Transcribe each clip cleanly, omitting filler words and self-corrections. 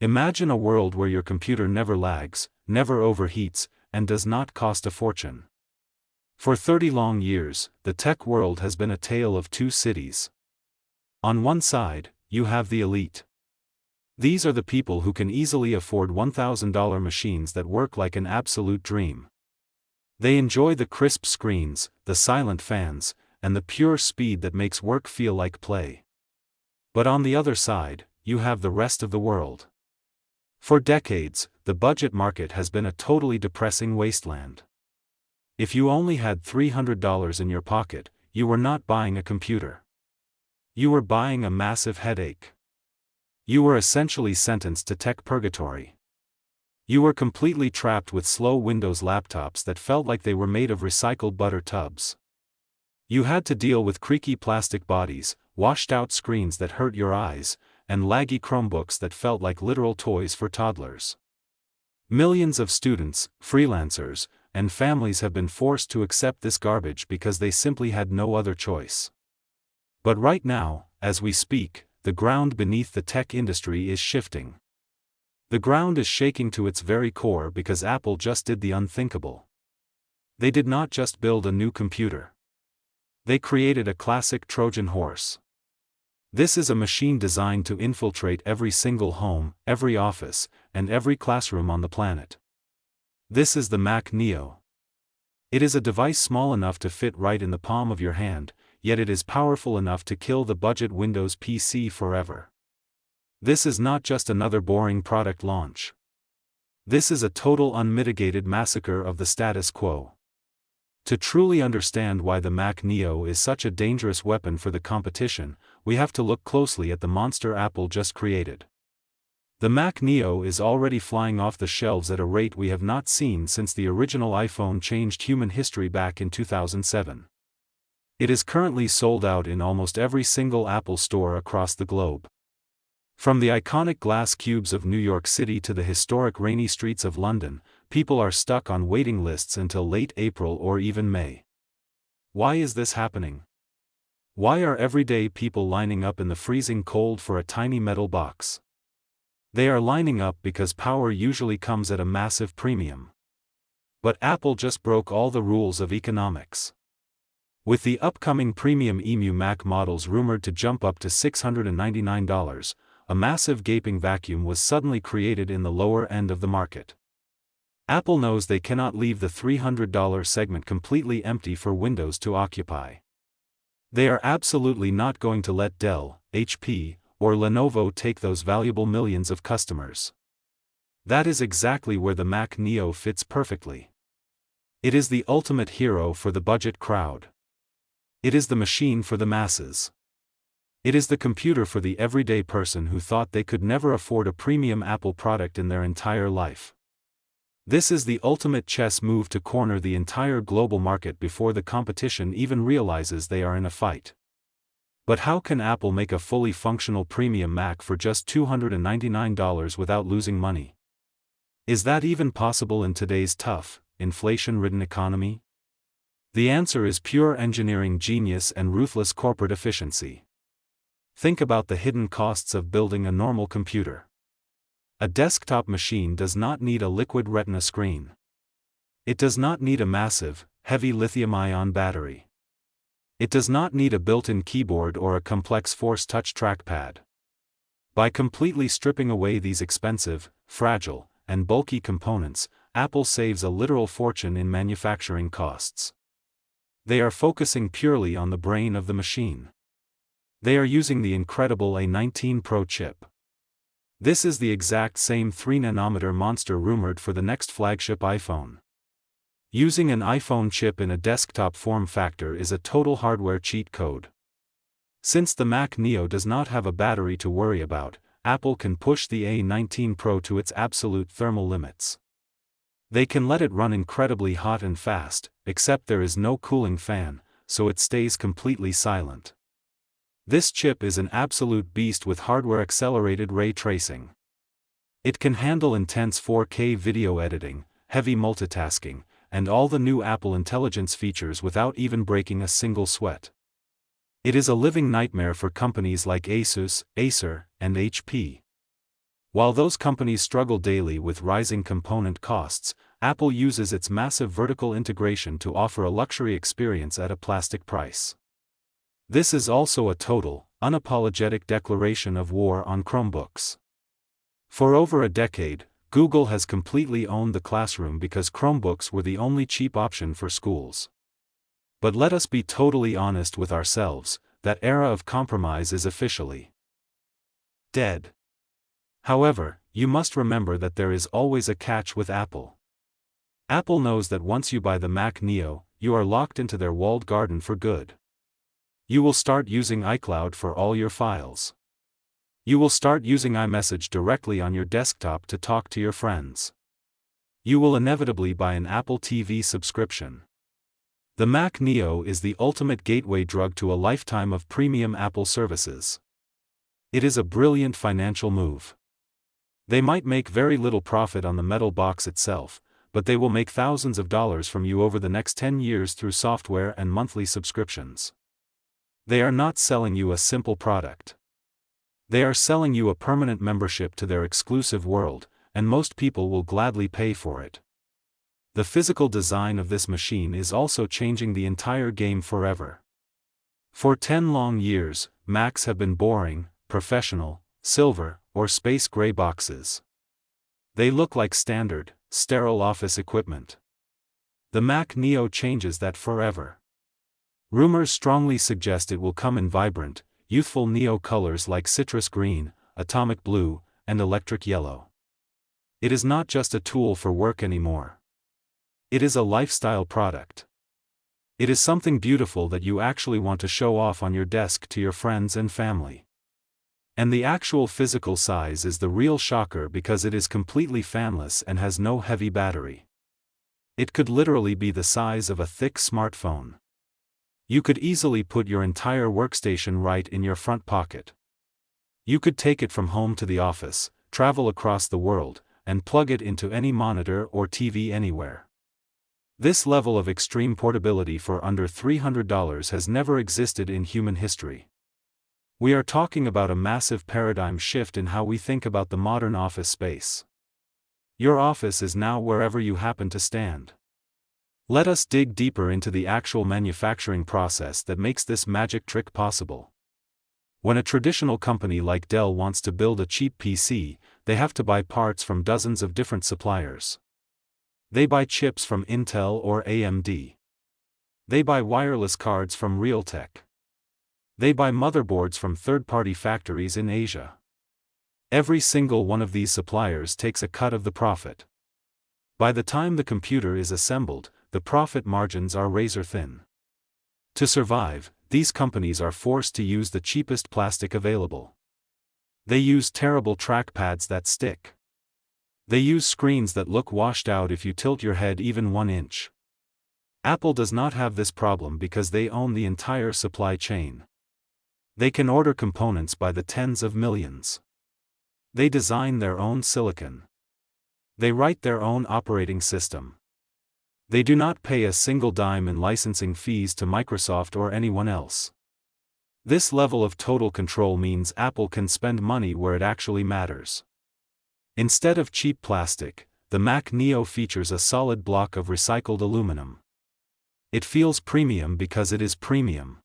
Imagine a world where your computer never lags, never overheats, and does not cost a fortune. For 30 long years, the tech world has been a tale of two cities. On one side, you have the elite. These are the people who can easily afford $1,000 machines that work like an absolute dream. They enjoy the crisp screens, the silent fans, and the pure speed that makes work feel like play. But on the other side, you have the rest of the world. For decades, the budget market has been a totally depressing wasteland. If you only had $300 in your pocket, you were not buying a computer. You were buying a massive headache. You were essentially sentenced to tech purgatory. You were completely trapped with slow Windows laptops that felt like they were made of recycled butter tubs. You had to deal with creaky plastic bodies, washed-out screens that hurt your eyes, and laggy Chromebooks that felt like literal toys for toddlers. Millions of students, freelancers, and families have been forced to accept this garbage because they simply had no other choice. But right now, as we speak, the ground beneath the tech industry is shifting. The ground is shaking to its very core because Apple just did the unthinkable. They did not just build a new computer. They created a classic Trojan horse. This is a machine designed to infiltrate every single home, every office, and every classroom on the planet. This is the Mac Neo. It is a device small enough to fit right in the palm of your hand, yet it is powerful enough to kill the budget Windows PC forever. This is not just another boring product launch. This is a total unmitigated massacre of the status quo. To truly understand why the Mac Neo is such a dangerous weapon for the competition, we have to look closely at the monster Apple just created. The Mac Neo is already flying off the shelves at a rate we have not seen since the original iPhone changed human history back in 2007. It is currently sold out in almost every single Apple store across the globe. From the iconic glass cubes of New York City to the historic rainy streets of London, people are stuck on waiting lists until late April or even May. Why is this happening? Why are everyday people lining up in the freezing cold for a tiny metal box? They are lining up because power usually comes at a massive premium. But Apple just broke all the rules of economics. With the upcoming premium EMU Mac models rumored to jump up to $699, a massive gaping vacuum was suddenly created in the lower end of the market. Apple knows they cannot leave the $300 segment completely empty for Windows to occupy. They are absolutely not going to let Dell, HP, or Lenovo take those valuable millions of customers. That is exactly where the Mac Neo fits perfectly. It is the ultimate hero for the budget crowd. It is the machine for the masses. It is the computer for the everyday person who thought they could never afford a premium Apple product in their entire life. This is the ultimate chess move to corner the entire global market before the competition even realizes they are in a fight. But how can Apple make a fully functional premium Mac for just $299 without losing money? Is that even possible in today's tough, inflation-ridden economy? The answer is pure engineering genius and ruthless corporate efficiency. Think about the hidden costs of building a normal computer. A desktop machine does not need a liquid retina screen. It does not need a massive, heavy lithium-ion battery. It does not need a built-in keyboard or a complex force-touch trackpad. By completely stripping away these expensive, fragile, and bulky components, Apple saves a literal fortune in manufacturing costs. They are focusing purely on the brain of the machine. They are using the incredible A19 Pro chip. This is the exact same 3nm monster rumored for the next flagship iPhone. Using an iPhone chip in a desktop form factor is a total hardware cheat code. Since the Mac Neo does not have a battery to worry about, Apple can push the A19 Pro to its absolute thermal limits. They can let it run incredibly hot and fast, except there is no cooling fan, so it stays completely silent. This chip is an absolute beast with hardware-accelerated ray tracing. It can handle intense 4K video editing, heavy multitasking, and all the new Apple Intelligence features without even breaking a single sweat. It is a living nightmare for companies like Asus, Acer, and HP. While those companies struggle daily with rising component costs, Apple uses its massive vertical integration to offer a luxury experience at a plastic price. This is also a total, unapologetic declaration of war on Chromebooks. For over a decade, Google has completely owned the classroom because Chromebooks were the only cheap option for schools. But let us be totally honest with ourselves, that era of compromise is officially dead. However, you must remember that there is always a catch with Apple. Apple knows that once you buy the Mac Neo, you are locked into their walled garden for good. You will start using iCloud for all your files. You will start using iMessage directly on your desktop to talk to your friends. You will inevitably buy an Apple TV subscription. The Mac Neo is the ultimate gateway drug to a lifetime of premium Apple services. It is a brilliant financial move. They might make very little profit on the metal box itself, but they will make thousands of dollars from you over the next 10 years through software and monthly subscriptions. They are not selling you a simple product. They are selling you a permanent membership to their exclusive world, and most people will gladly pay for it. The physical design of this machine is also changing the entire game forever. For 10 long years, Macs have been boring, professional, silver, or space gray boxes. They look like standard, sterile office equipment. The Mac Neo changes that forever. Rumors strongly suggest it will come in vibrant, youthful Neo colors like citrus green, atomic blue, and electric yellow. It is not just a tool for work anymore. It is a lifestyle product. It is something beautiful that you actually want to show off on your desk to your friends and family. And the actual physical size is the real shocker because it is completely fanless and has no heavy battery. It could literally be the size of a thick smartphone. You could easily put your entire workstation right in your front pocket. You could take it from home to the office, travel across the world, and plug it into any monitor or TV anywhere. This level of extreme portability for under $300 has never existed in human history. We are talking about a massive paradigm shift in how we think about the modern office space. Your office is now wherever you happen to stand. Let us dig deeper into the actual manufacturing process that makes this magic trick possible. When a traditional company like Dell wants to build a cheap PC, they have to buy parts from dozens of different suppliers. They buy chips from Intel or AMD. They buy wireless cards from Realtek. They buy motherboards from third-party factories in Asia. Every single one of these suppliers takes a cut of the profit. By the time the computer is assembled, the profit margins are razor-thin. To survive, these companies are forced to use the cheapest plastic available. They use terrible trackpads that stick. They use screens that look washed out if you tilt your head even 1 inch. Apple does not have this problem because they own the entire supply chain. They can order components by the tens of millions. They design their own silicon. They write their own operating system. They do not pay a single dime in licensing fees to Microsoft or anyone else. This level of total control means Apple can spend money where it actually matters. Instead of cheap plastic, the Mac Neo features a solid block of recycled aluminum. It feels premium because it is premium.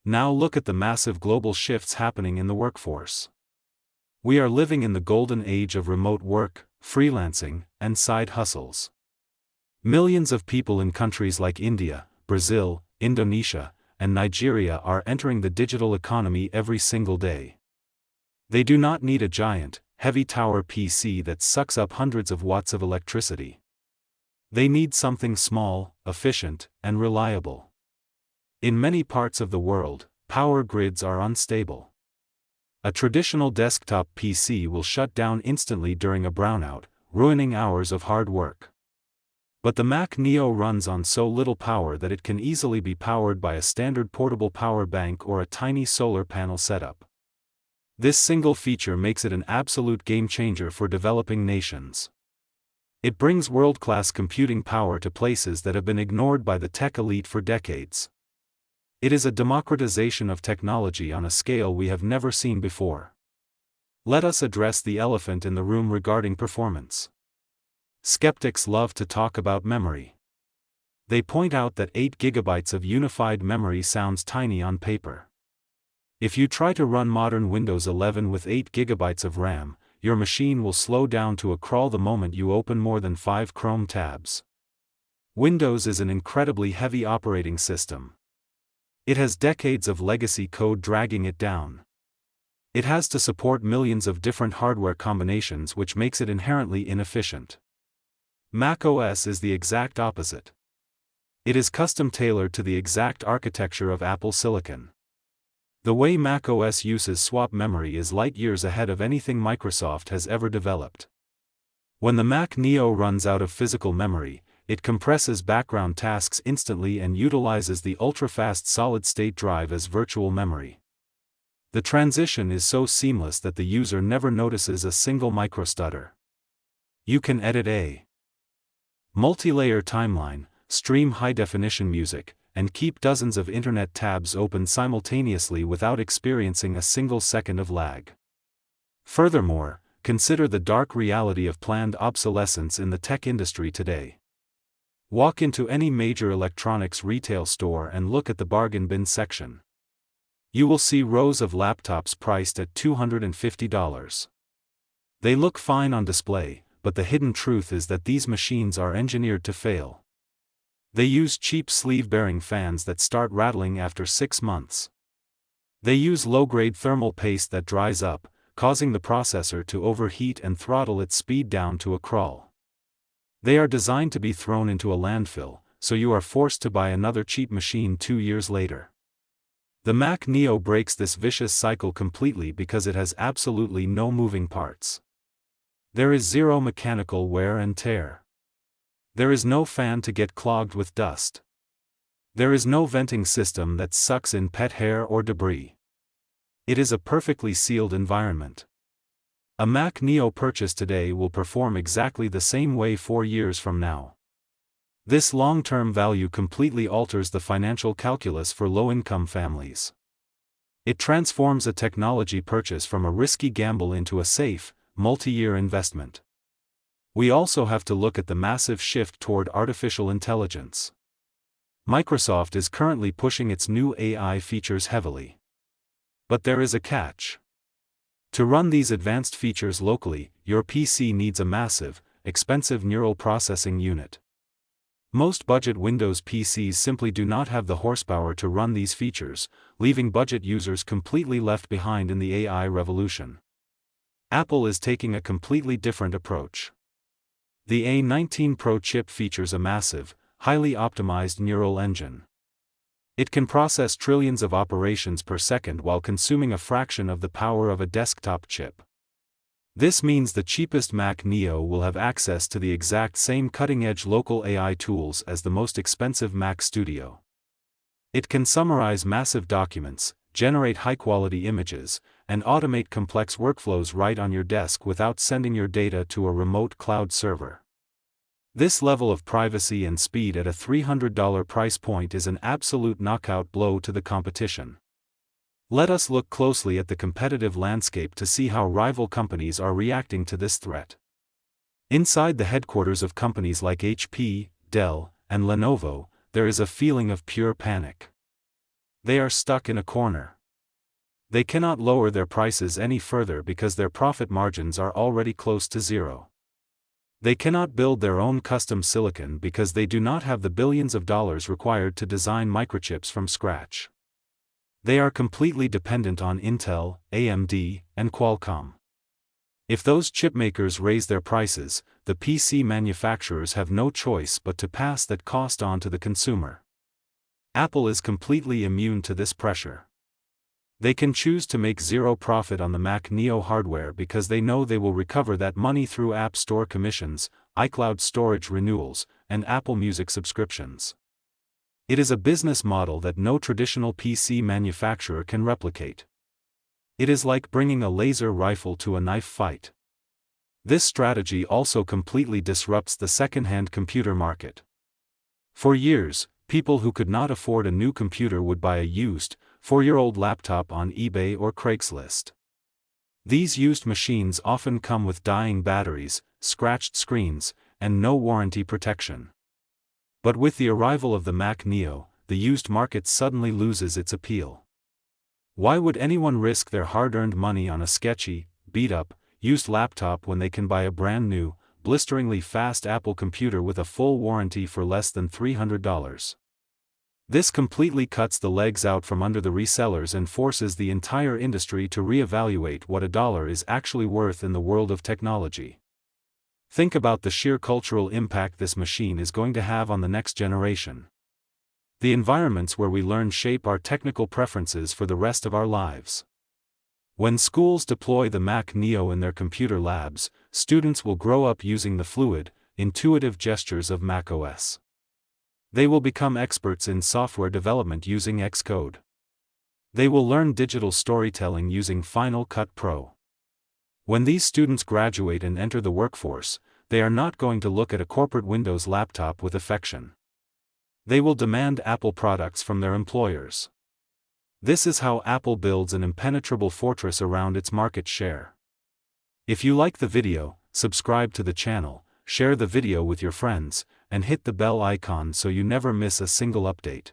Now look at the massive global shifts happening in the workforce. We are living in the golden age of remote work, freelancing, and side hustles. Millions of people in countries like India, Brazil, Indonesia, and Nigeria are entering the digital economy every single day. They do not need a giant, heavy tower PC that sucks up hundreds of watts of electricity. They need something small, efficient, and reliable. In many parts of the world, power grids are unstable. A traditional desktop PC will shut down instantly during a brownout, ruining hours of hard work. But the Mac Neo runs on so little power that it can easily be powered by a standard portable power bank or a tiny solar panel setup. This single feature makes it an absolute game changer for developing nations. It brings world-class computing power to places that have been ignored by the tech elite for decades. It is a democratization of technology on a scale we have never seen before. Let us address the elephant in the room regarding performance. Skeptics love to talk about memory. They point out that 8 GB of unified memory sounds tiny on paper. If you try to run modern Windows 11 with 8 GB of RAM, your machine will slow down to a crawl the moment you open more than 5 Chrome tabs. Windows is an incredibly heavy operating system. It has decades of legacy code dragging it down. It has to support millions of different hardware combinations, which makes it inherently inefficient. macOS is the exact opposite. It is custom-tailored to the exact architecture of Apple Silicon. The way macOS uses swap memory is light years ahead of anything Microsoft has ever developed. When the Mac Neo runs out of physical memory, it compresses background tasks instantly and utilizes the ultra-fast solid-state drive as virtual memory. The transition is so seamless that the user never notices a single microstutter. You can edit a multi-layer timeline, stream high-definition music, and keep dozens of internet tabs open simultaneously without experiencing a single second of lag. Furthermore, consider the dark reality of planned obsolescence in the tech industry today. Walk into any major electronics retail store and look at the bargain bin section. You will see rows of laptops priced at $250. They look fine on display, but the hidden truth is that these machines are engineered to fail. They use cheap sleeve-bearing fans that start rattling after 6 months. They use low-grade thermal paste that dries up, causing the processor to overheat and throttle its speed down to a crawl. They are designed to be thrown into a landfill, so you are forced to buy another cheap machine 2 years later. The Mac Neo breaks this vicious cycle completely because it has absolutely no moving parts. There is zero mechanical wear and tear. There is no fan to get clogged with dust. There is no venting system that sucks in pet hair or debris. It is a perfectly sealed environment. A Mac Neo purchased today will perform exactly the same way 4 years from now. This long-term value completely alters the financial calculus for low-income families. It transforms a technology purchase from a risky gamble into a safe, multi-year investment. We also have to look at the massive shift toward artificial intelligence. Microsoft is currently pushing its new AI features heavily. But there is a catch. To run these advanced features locally, your PC needs a massive, expensive neural processing unit. Most budget Windows PCs simply do not have the horsepower to run these features, leaving budget users completely left behind in the AI revolution. Apple is taking a completely different approach. The A19 Pro chip features a massive, highly optimized neural engine. It can process trillions of operations per second while consuming a fraction of the power of a desktop chip. This means the cheapest Mac Neo will have access to the exact same cutting-edge local AI tools as the most expensive Mac Studio. It can summarize massive documents, generate high-quality images, and automate complex workflows right on your desk without sending your data to a remote cloud server. This level of privacy and speed at a $300 price point is an absolute knockout blow to the competition. Let us look closely at the competitive landscape to see how rival companies are reacting to this threat. Inside the headquarters of companies like HP, Dell, and Lenovo, there is a feeling of pure panic. They are stuck in a corner. They cannot lower their prices any further because their profit margins are already close to zero. They cannot build their own custom silicon because they do not have the billions of dollars required to design microchips from scratch. They are completely dependent on Intel, AMD, and Qualcomm. If those chipmakers raise their prices, the PC manufacturers have no choice but to pass that cost on to the consumer. Apple is completely immune to this pressure. They can choose to make zero profit on the Mac Neo hardware because they know they will recover that money through App Store commissions, iCloud storage renewals, and Apple Music subscriptions. It is a business model that no traditional PC manufacturer can replicate. It is like bringing a laser rifle to a knife fight. This strategy also completely disrupts the second-hand computer market. For years, people who could not afford a new computer would buy a used, 4-year-old laptop on eBay or Craigslist. These used machines often come with dying batteries, scratched screens, and no warranty protection. But with the arrival of the Mac Neo, the used market suddenly loses its appeal. Why would anyone risk their hard-earned money on a sketchy, beat-up, used laptop when they can buy a brand new, blisteringly fast Apple computer with a full warranty for less than $300? This completely cuts the legs out from under the resellers and forces the entire industry to reevaluate what a dollar is actually worth in the world of technology. Think about the sheer cultural impact this machine is going to have on the next generation. The environments where we learn shape our technical preferences for the rest of our lives. When schools deploy the Mac Neo in their computer labs, students will grow up using the fluid, intuitive gestures of macOS. They will become experts in software development using Xcode. They will learn digital storytelling using Final Cut Pro. When these students graduate and enter the workforce, they are not going to look at a corporate Windows laptop with affection. They will demand Apple products from their employers. This is how Apple builds an impenetrable fortress around its market share. If you like the video, subscribe to the channel, share the video with your friends, and hit the bell icon so you never miss a single update.